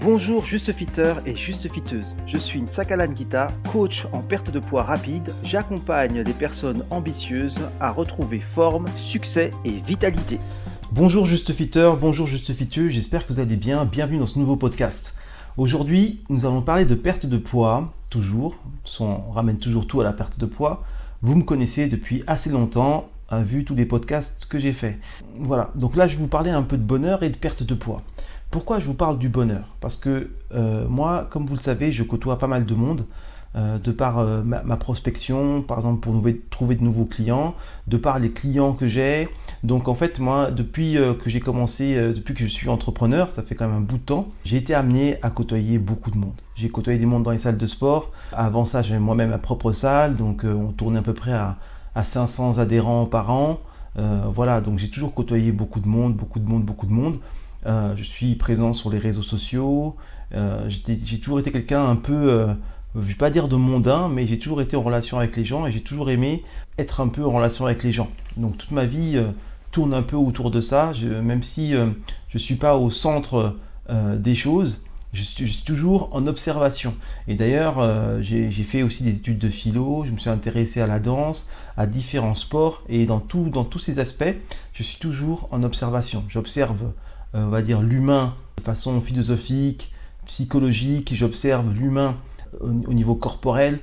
Bonjour Juste Fitter et Juste Fitteuse, je suis Nsakala Nkita, coach en perte de poids rapide. J'accompagne des personnes ambitieuses à retrouver forme, succès et vitalité. Bonjour Juste Fitter, bonjour Juste Fitteuse, j'espère que vous allez bien, bienvenue dans ce nouveau podcast. Aujourd'hui, nous allons parler de perte de poids, toujours, on ramène toujours tout à la perte de poids. Vous me connaissez depuis assez longtemps, vu tous les podcasts que j'ai faits. Voilà, donc là je vais vous parler un peu de bonheur et de perte de poids. Pourquoi je vous parle du bonheur ? Parce que moi, comme vous le savez, je côtoie pas mal de monde, de par ma prospection, par exemple pour trouver de nouveaux clients, de par les clients que j'ai. Donc en fait, moi, depuis que j'ai commencé, depuis que je suis entrepreneur, ça fait quand même un bout de temps, j'ai été amené à côtoyer beaucoup de monde. J'ai côtoyé des mondes dans les salles de sport. Avant ça, j'avais moi-même ma propre salle, donc on tournait à peu près à 500 adhérents par an. Voilà, donc j'ai toujours côtoyé beaucoup de monde. Je suis présent sur les réseaux sociaux. J'ai toujours été quelqu'un un peu, je ne vais pas dire de mondain, mais j'ai toujours été en relation avec les gens et j'ai toujours aimé être un peu en relation avec les gens. Donc toute ma vie tourne un peu autour de ça, même si je ne suis pas au centre des choses. Je suis toujours en observation. Et d'ailleurs, j'ai fait aussi des études de philo, je me suis intéressé à la danse, à différents sports. Et dans tous ces aspects, je suis toujours en observation. J'observe, on va dire, l'humain de façon philosophique, psychologique. J'observe l'humain au niveau corporel,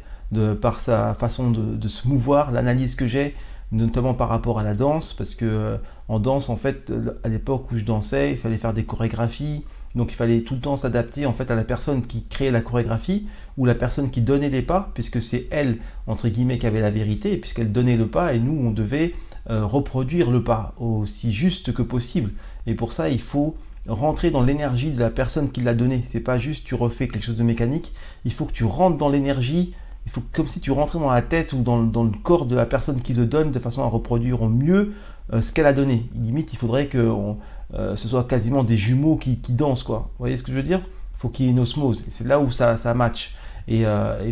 par sa façon de se mouvoir, l'analyse que j'ai, notamment par rapport à la danse. Parce que en danse, en fait, à l'époque où je dansais, il fallait faire des chorégraphies. Donc il fallait tout le temps s'adapter en fait à la personne qui créait la chorégraphie ou la personne qui donnait les pas, puisque c'est elle, entre guillemets, qui avait la vérité, puisqu'elle donnait le pas et nous, on devait reproduire le pas aussi juste que possible. Et pour ça, il faut rentrer dans l'énergie de la personne qui l'a donné. C'est pas juste tu refais quelque chose de mécanique, il faut que tu rentres dans l'énergie, il faut comme si tu rentrais dans la tête ou dans le corps de la personne qui le donne de façon à reproduire au mieux ce qu'elle a donné. Limite, il faudrait que ce soit quasiment des jumeaux qui dansent, quoi. Vous voyez ce que je veux dire ? Il faut qu'il y ait une osmose. Et c'est là où ça match. Et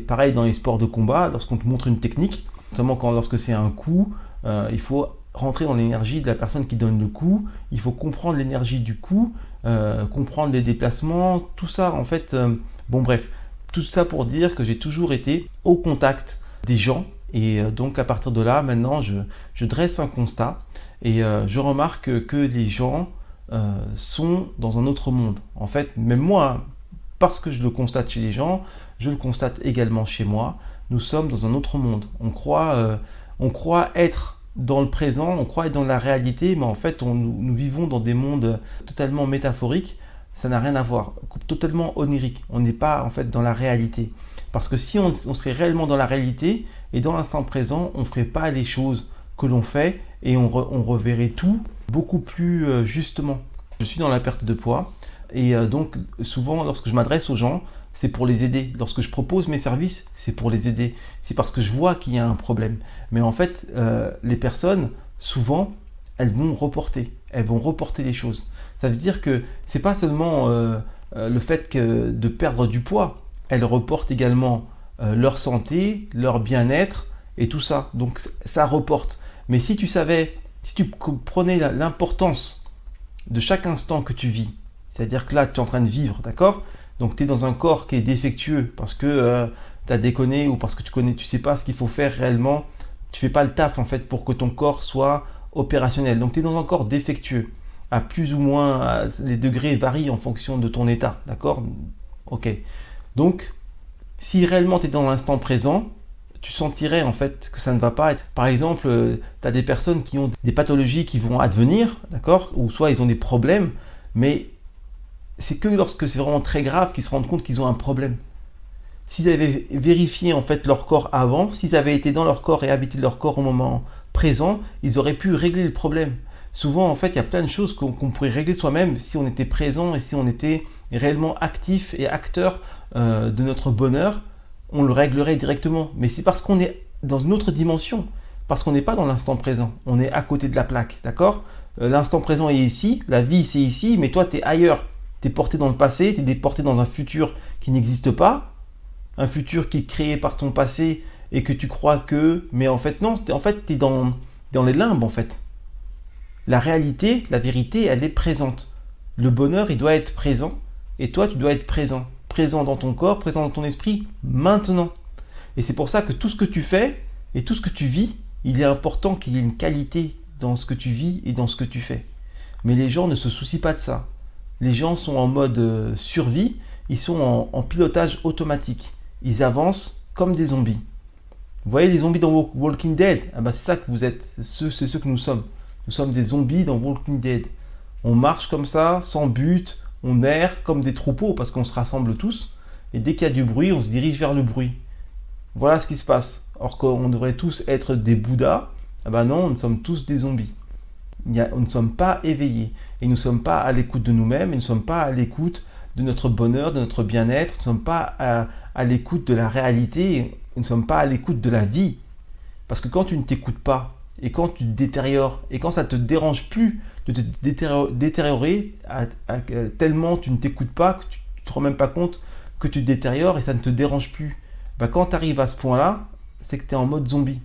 pareil dans les sports de combat, lorsqu'on te montre une technique, notamment lorsque c'est un coup, il faut rentrer dans l'énergie de la personne qui donne le coup. Il faut comprendre l'énergie du coup, comprendre les déplacements, tout ça en fait. Bon bref, tout ça pour dire que j'ai toujours été au contact des gens. Et donc à partir de là, maintenant, je dresse un constat et je remarque que les gens sont dans un autre monde. En fait, même moi, parce que je le constate chez les gens, je le constate également chez moi. Nous sommes dans un autre monde. On croit être dans le présent, on croit être dans la réalité, mais en fait, nous vivons dans des mondes totalement métaphoriques. Ça n'a rien à voir, totalement onirique. On n'est pas en fait dans la réalité. Parce que si on serait réellement dans la réalité et dans l'instant présent, on ne ferait pas les choses que l'on fait et on reverrait tout beaucoup plus justement. Je suis dans la perte de poids et donc souvent lorsque je m'adresse aux gens, c'est pour les aider. Lorsque je propose mes services, c'est pour les aider. C'est parce que je vois qu'il y a un problème. Mais en fait, les personnes, souvent, elles vont reporter les choses. Ça veut dire que c'est pas seulement le fait de perdre du poids, elles reportent également leur santé, leur bien-être et tout ça. Donc ça reporte. Mais si tu prenais l'importance de chaque instant que tu vis, c'est-à-dire que là tu es en train de vivre, d'accord ? Donc tu es dans un corps qui est défectueux parce que tu as déconné ou parce que tu sais pas ce qu'il faut faire réellement, tu fais pas le taf en fait pour que ton corps soit opérationnel. Donc tu es dans un corps défectueux, à plus ou moins, les degrés varient en fonction de ton état, d'accord ? Ok. Donc si réellement tu es dans l'instant présent, tu sentirais en fait que ça ne va pas. Par exemple, tu as des personnes qui ont des pathologies qui vont advenir, d'accord ? Ou soit ils ont des problèmes, mais c'est que lorsque c'est vraiment très grave qu'ils se rendent compte qu'ils ont un problème. S'ils avaient vérifié en fait leur corps avant, s'ils avaient été dans leur corps et habité leur corps au moment présent, ils auraient pu régler le problème. Souvent en fait il y a plein de choses qu'on pourrait régler soi-même si on était présent et si on était réellement actif et acteur de notre bonheur, on le réglerait directement. Mais c'est parce qu'on est dans une autre dimension, parce qu'on n'est pas dans l'instant présent, on est à côté de la plaque, d'accord ? L'instant présent est ici, la vie c'est ici, mais toi tu es ailleurs. Tu es porté dans le passé, tu es porté dans un futur qui n'existe pas, un futur qui est créé par ton passé et que tu crois que... Mais en fait non, tu es dans les limbes en fait. La réalité, la vérité, elle est présente. Le bonheur, il doit être présent Et toi, tu dois être présent. Présent dans ton corps, présent dans ton esprit, maintenant. Et c'est pour ça que tout ce que tu fais et tout ce que tu vis, il est important qu'il y ait une qualité dans ce que tu vis et dans ce que tu fais. Mais les gens ne se soucient pas de ça. Les gens sont en mode survie, ils sont en pilotage automatique. Ils avancent comme des zombies. Vous voyez les zombies dans Walking Dead? Ah ben c'est ça que vous êtes, c'est ce que nous sommes. Nous sommes des zombies dans Walking Dead. On marche comme ça, sans but, on erre comme des troupeaux parce qu'on se rassemble tous. Et dès qu'il y a du bruit, on se dirige vers le bruit. Voilà ce qui se passe. Or qu'on devrait tous être des Bouddhas, ah ben non, nous sommes tous des zombies. Nous ne sommes pas éveillés. Et nous ne sommes pas à l'écoute de nous-mêmes, et nous ne sommes pas à l'écoute de notre bonheur, de notre bien-être, nous ne sommes pas à l'écoute de la réalité, nous ne sommes pas à l'écoute de la vie. Parce que quand tu ne t'écoutes pas, et quand tu te détériores, et quand ça ne te dérange plus de te détériorer, tellement tu ne t'écoutes pas, que tu ne te rends même pas compte que tu te détériores et ça ne te dérange plus. Ben, quand tu arrives à ce point-là, c'est que tu es en mode zombie.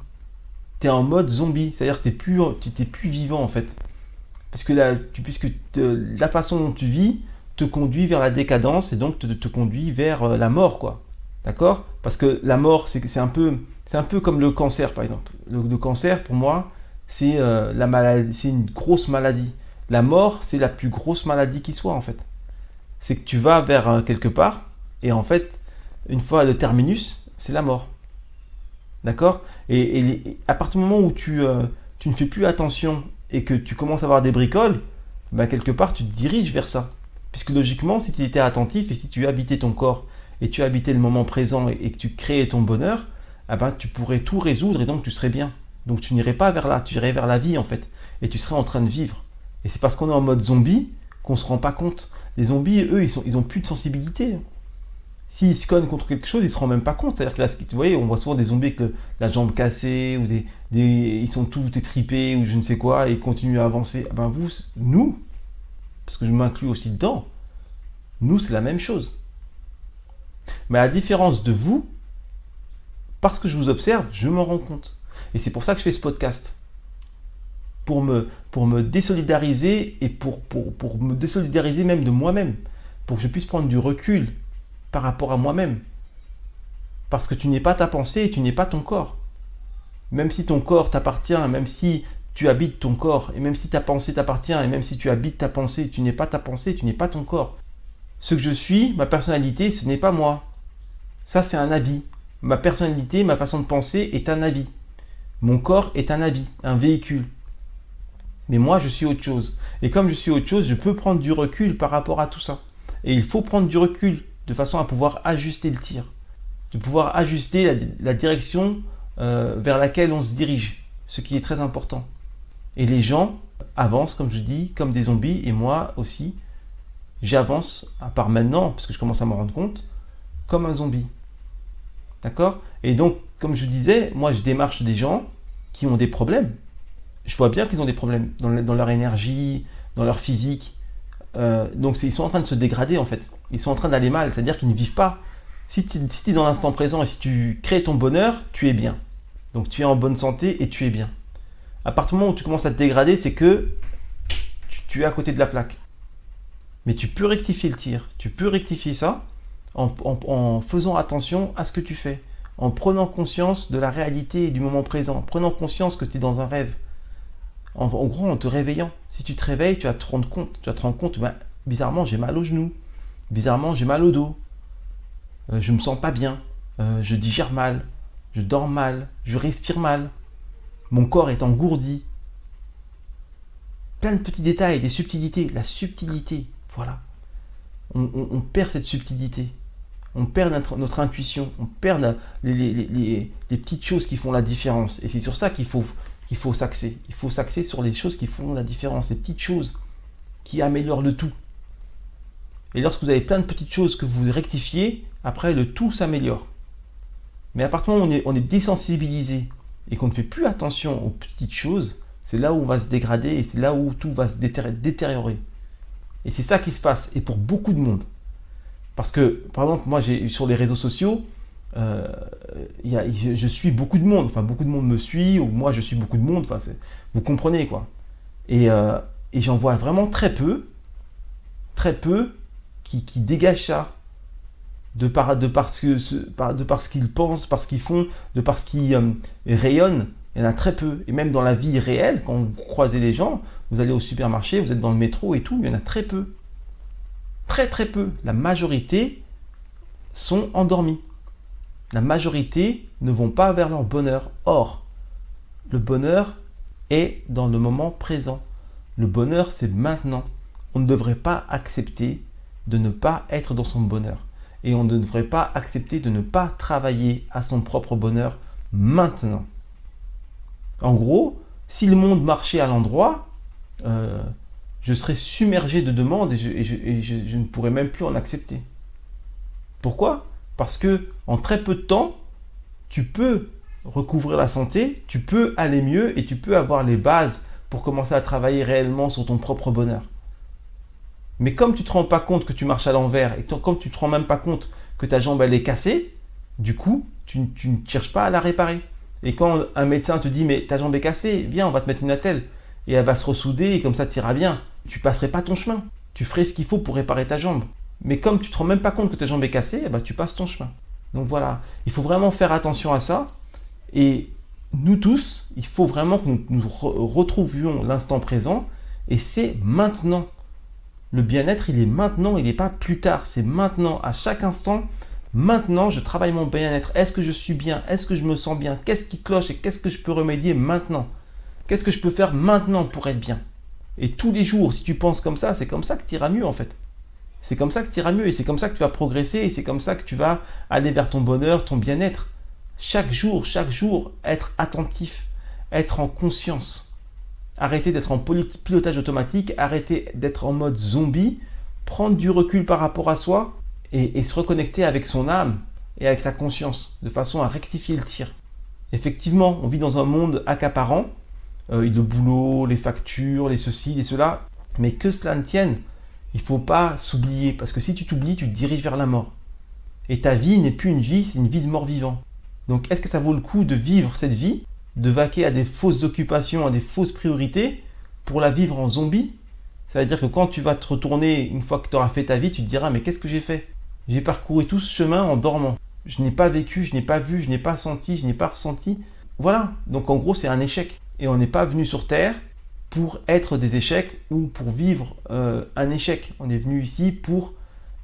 Tu es en mode zombie, c'est-à-dire que tu n'es plus vivant en fait. Parce que la façon dont tu vis te conduit vers la décadence et donc te conduit vers la mort, quoi. D'accord? Parce que la mort, c'est un peu comme le cancer, par exemple. Le cancer, pour moi, c'est la maladie, c'est une grosse maladie. La mort, c'est la plus grosse maladie qui soit, en fait. C'est que tu vas vers quelque part, et en fait, une fois le terminus, c'est la mort. D'accord? Et à partir du moment où tu ne fais plus attention et que tu commences à avoir des bricoles, ben quelque part, tu te diriges vers ça. Puisque logiquement, si tu étais attentif et si tu habitais ton corps et tu habitais le moment présent et que tu créais ton bonheur, eh ben, tu pourrais tout résoudre et donc tu serais bien. Donc tu n'irais pas vers là, tu irais vers la vie en fait. Et tu serais en train de vivre. Et c'est parce qu'on est en mode zombie qu'on ne se rend pas compte. Les zombies, eux, ils ont plus de sensibilité. S'ils se cognent contre quelque chose, ils ne se rendent même pas compte. C'est-à-dire que là, vous voyez, on voit souvent des zombies avec la jambe cassée, ou ils sont tout étripés, ou je ne sais quoi, et ils continuent à avancer. Eh ben nous, parce que je m'inclus aussi dedans, nous, c'est la même chose. Mais à la différence de vous, parce que je vous observe, je m'en rends compte. Et c'est pour ça que je fais ce podcast. Pour me désolidariser et pour me désolidariser même de moi-même. Pour que je puisse prendre du recul par rapport à moi-même. Parce que tu n'es pas ta pensée et tu n'es pas ton corps. Même si ton corps t'appartient, même si tu habites ton corps, et même si ta pensée t'appartient, et même si tu habites ta pensée, tu n'es pas ta pensée, tu n'es pas ton corps. Ce que je suis, ma personnalité, ce n'est pas moi. Ça, c'est un habit. Ma personnalité, ma façon de penser est un habit. Mon corps est un habit, un véhicule. Mais moi, je suis autre chose. Et comme je suis autre chose, je peux prendre du recul par rapport à tout ça. Et il faut prendre du recul de façon à pouvoir ajuster le tir. De pouvoir ajuster la direction vers laquelle on se dirige. Ce qui est très important. Et les gens avancent, comme je dis, comme des zombies. Et moi aussi, j'avance, à part maintenant, parce que je commence à m'en rendre compte, comme un zombie. D'accord? Et donc, comme je disais, moi je démarche des gens qui ont des problèmes. Je vois bien qu'ils ont des problèmes dans leur énergie, dans leur physique. Donc ils sont en train de se dégrader en fait. Ils sont en train d'aller mal, c'est-à-dire qu'ils ne vivent pas. Si tu es dans l'instant présent et si tu crées ton bonheur, tu es bien. Donc tu es en bonne santé et tu es bien. À partir du moment où tu commences à te dégrader, c'est que tu es à côté de la plaque. Mais tu peux rectifier le tir. Tu peux rectifier ça en faisant attention à ce que tu fais. En prenant conscience de la réalité et du moment présent. En prenant conscience que tu es dans un rêve. En gros, en te réveillant. Si tu te réveilles, tu vas te rendre compte. Tu vas te rendre compte, ben, bizarrement, j'ai mal aux genoux. Bizarrement, j'ai mal au dos. Je me sens pas bien. Je digère mal. Je dors mal. Je respire mal. Mon corps est engourdi. Plein de petits détails, des subtilités. La subtilité, voilà. On perd cette subtilité. On perd notre intuition. On perd les petites choses qui font la différence. Et c'est sur ça qu'il faut s'axer. Il faut s'axer sur les choses qui font la différence. Les petites choses qui améliorent le tout. Et lorsque vous avez plein de petites choses que vous rectifiez, après le tout s'améliore. Mais à partir du moment où on est désensibilisé et qu'on ne fait plus attention aux petites choses, c'est là où on va se dégrader et c'est là où tout va se détériorer. Et c'est ça qui se passe. Et pour beaucoup de monde. Parce que, par exemple, moi, sur les réseaux sociaux, je suis beaucoup de monde. Enfin, beaucoup de monde me suit, ou moi, je suis beaucoup de monde. Enfin, vous comprenez, quoi. Et j'en vois vraiment très peu qui dégagent ça de par ce qu'ils pensent, par ce qu'ils font, de par ce qu'ils rayonnent. Il y en a très peu. Et même dans la vie réelle, quand vous croisez des gens, vous allez au supermarché, vous êtes dans le métro et tout, il y en a très peu. Très très peu. La majorité sont endormis. La majorité ne vont pas vers leur bonheur. Or, le bonheur est dans le moment présent. Le bonheur, c'est maintenant. On ne devrait pas accepter de ne pas être dans son bonheur. Et on ne devrait pas accepter de ne pas travailler à son propre bonheur maintenant. En gros, si le monde marchait à l'endroit, je serais submergé de demandes et je ne pourrais même plus en accepter. Pourquoi ? Parce que en très peu de temps, tu peux recouvrir la santé, tu peux aller mieux et tu peux avoir les bases pour commencer à travailler réellement sur ton propre bonheur. Mais comme tu ne te rends pas compte que tu marches à l'envers et comme tu ne te rends même pas compte que ta jambe elle est cassée, du coup, tu ne cherches pas à la réparer. Et quand un médecin te dit « mais ta jambe est cassée, viens, on va te mettre une attelle » et elle va se ressouder et comme ça tu iras bien, tu ne passerais pas ton chemin. Tu ferais ce qu'il faut pour réparer ta jambe. Mais comme tu ne te rends même pas compte que ta jambe est cassée, tu passes ton chemin. Donc voilà, il faut vraiment faire attention à ça. Et nous tous, il faut vraiment que nous retrouvions l'instant présent. Et c'est maintenant. Le bien-être, il est maintenant, il n'est pas plus tard. C'est maintenant, à chaque instant. Maintenant, je travaille mon bien-être. Est-ce que je suis bien? Est-ce que je me sens bien? Qu'est-ce qui cloche et qu'est-ce que je peux remédier maintenant? Qu'est-ce que je peux faire maintenant pour être bien? Et tous les jours, si tu penses comme ça, c'est comme ça que tu iras mieux en fait. C'est comme ça que tu iras mieux et c'est comme ça que tu vas progresser et c'est comme ça que tu vas aller vers ton bonheur, ton bien-être. Chaque jour, être attentif, être en conscience. Arrêter d'être en pilotage automatique, arrêter d'être en mode zombie, prendre du recul par rapport à soi et se reconnecter avec son âme et avec sa conscience de façon à rectifier le tir. Effectivement, on vit dans un monde accaparant, le boulot, les factures, les ceci, les cela, mais que cela ne tienne, il ne faut pas s'oublier parce que si tu t'oublies, tu te diriges vers la mort. Et ta vie n'est plus une vie, c'est une vie de mort-vivant. Donc est-ce que ça vaut le coup de vivre cette vie, de vaquer à des fausses occupations, à des fausses priorités pour la vivre en zombie? Ça veut dire que quand tu vas te retourner, une fois que tu auras fait ta vie, tu te diras mais qu'est-ce que j'ai fait? J'ai parcouru tout ce chemin en dormant. Je n'ai pas vécu, je n'ai pas vu, je n'ai pas senti, je n'ai pas ressenti. Voilà, donc en gros c'est un échec. Et on n'est pas venu sur Terre pour être des échecs ou pour vivre un échec. On est venu ici pour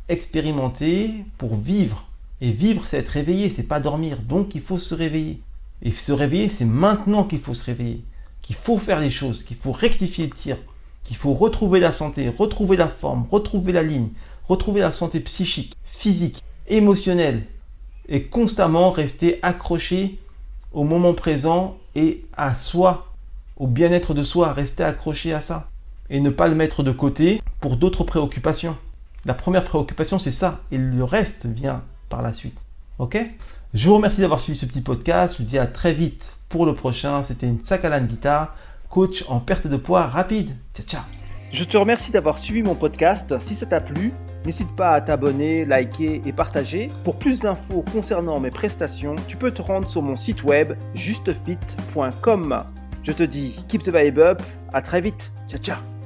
expérimenter, pour vivre. Et vivre, c'est être réveillé, c'est pas dormir. Donc il faut se réveiller. Et se réveiller, c'est maintenant qu'il faut se réveiller. Qu'il faut faire des choses, qu'il faut rectifier le tir, qu'il faut retrouver la santé, retrouver la forme, retrouver la ligne, retrouver la santé psychique, physique, émotionnelle. Et constamment rester accroché au moment présent et à soi, au bien-être de soi, rester accroché à ça et ne pas le mettre de côté pour d'autres préoccupations. La première préoccupation, c'est ça et le reste vient par la suite. Ok ? Je vous remercie d'avoir suivi ce petit podcast. Je vous dis à très vite pour le prochain. C'était Nsak Alan Guitar, coach en perte de poids rapide. Ciao, ciao. Je te remercie d'avoir suivi mon podcast. Si ça t'a plu, n'hésite pas à t'abonner, liker et partager. Pour plus d'infos concernant mes prestations, tu peux te rendre sur mon site web justefit.com. Je te dis keep the vibe up, à très vite. Ciao ciao.